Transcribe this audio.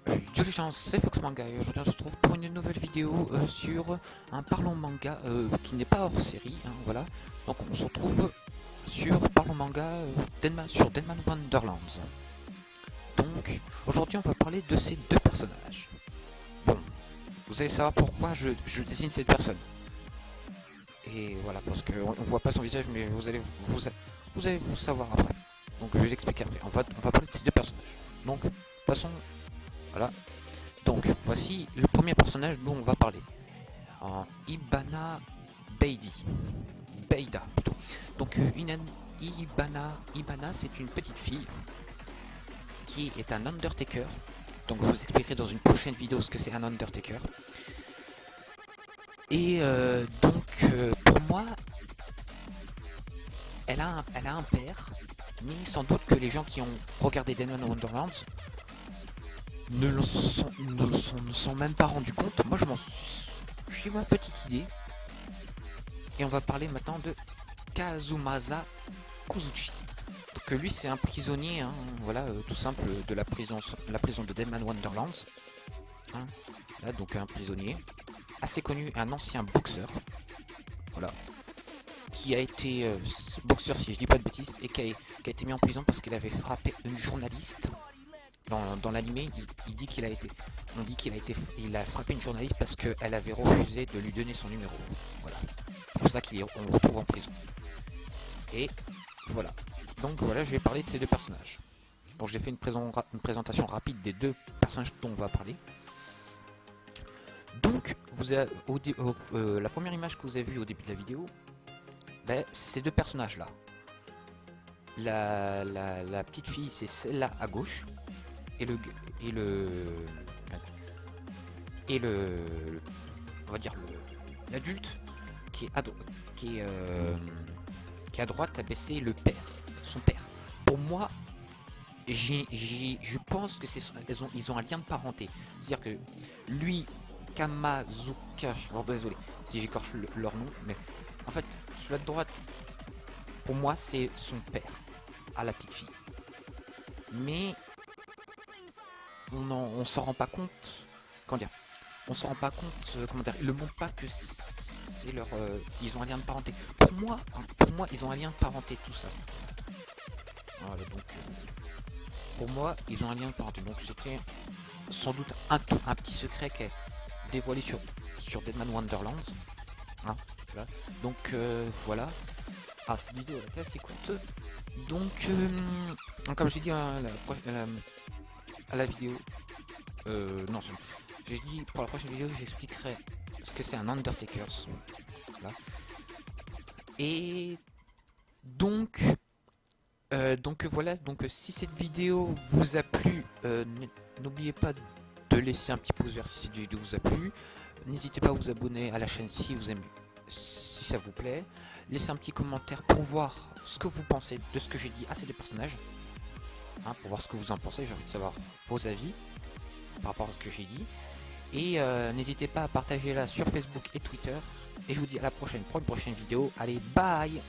Yo les gens, c'est Fox Manga et aujourd'hui on se retrouve pour une nouvelle vidéo sur un Parlons Manga qui n'est pas hors série, hein, voilà. Donc on se retrouve sur Parlons Manga sur Deadman Wonderlands. Donc aujourd'hui on va parler de ces deux personnages. Bon, vous allez savoir pourquoi je désigne cette personne. Et voilà, parce qu'on ne voit pas son visage mais vous allez vous savoir après. Donc je vais l'expliquer après, on va parler de ces deux personnages. Donc passons. Voilà. Donc, voici le premier personnage dont on va parler. Ibana Beida plutôt. Donc, Ibana, c'est une petite fille qui est un Undertaker. Donc, je vous expliquerai dans une prochaine vidéo ce que c'est un Undertaker. Et pour moi, elle a un père, mais sans doute que les gens qui ont regardé Deadman Wonderlands ne sont même pas rendus compte. Moi j'ai ma petite idée. Et on va parler maintenant de Kazumasa Kozuchi. Donc lui c'est un prisonnier, hein, voilà, tout simple de la prison de Deadman Wonderlands. Hein, là donc un prisonnier assez connu, un ancien boxeur. Voilà. Qui a été boxeur si je dis pas de bêtises et qui a été mis en prison parce qu'il avait frappé une journaliste. Dans l'animé, on dit qu'il a frappé une journaliste parce qu'elle avait refusé de lui donner son numéro. Voilà. C'est pour ça qu'on le retrouve en prison. Et voilà. Donc voilà, je vais parler de ces deux personnages. Donc j'ai fait une présentation rapide des deux personnages dont on va parler. Donc la première image que vous avez vue au début de la vidéo, ben, ces deux personnages là. La petite fille c'est celle-là à gauche. Et on va dire l'adulte qui est à droite a baissé son père. Pour moi, je pense que ils ont un lien de parenté. C'est-à-dire que lui, Kamazuka, bon, désolé si j'écorche leur nom, mais en fait, celui de droite, pour moi, c'est son père à la petite fille. Mais on s'en rend pas compte. Comment dire? On s'en rend pas compte. Comment dire? Ils ne montrent pas que c'est leur. Ils ont un lien de parenté. Pour moi, ils ont un lien de parenté, tout ça. Voilà, donc pour moi, ils ont un lien de parenté. Donc c'était sans doute un petit secret qui est dévoilé sur Deadman Wonderlands. Hein, voilà. Donc voilà. Ah, cette vidéo est assez courte. Donc comme j'ai dit à la vidéo, non, j'ai dit pour la prochaine vidéo j'expliquerai ce que c'est un Undertaker. Voilà. Et donc voilà, donc si cette vidéo vous a plu, n'oubliez pas de laisser un petit pouce vert si cette vidéo vous a plu. N'hésitez pas à vous abonner à la chaîne si vous aimez, si ça vous plaît. Laissez un petit commentaire pour voir ce que vous pensez de ce que j'ai dit à ces deux personnages. Hein, pour voir ce que vous en pensez, j'ai envie de savoir vos avis par rapport à ce que j'ai dit. Et n'hésitez pas à partager là sur Facebook et Twitter. Et je vous dis à la prochaine pour une prochaine vidéo. Allez, bye!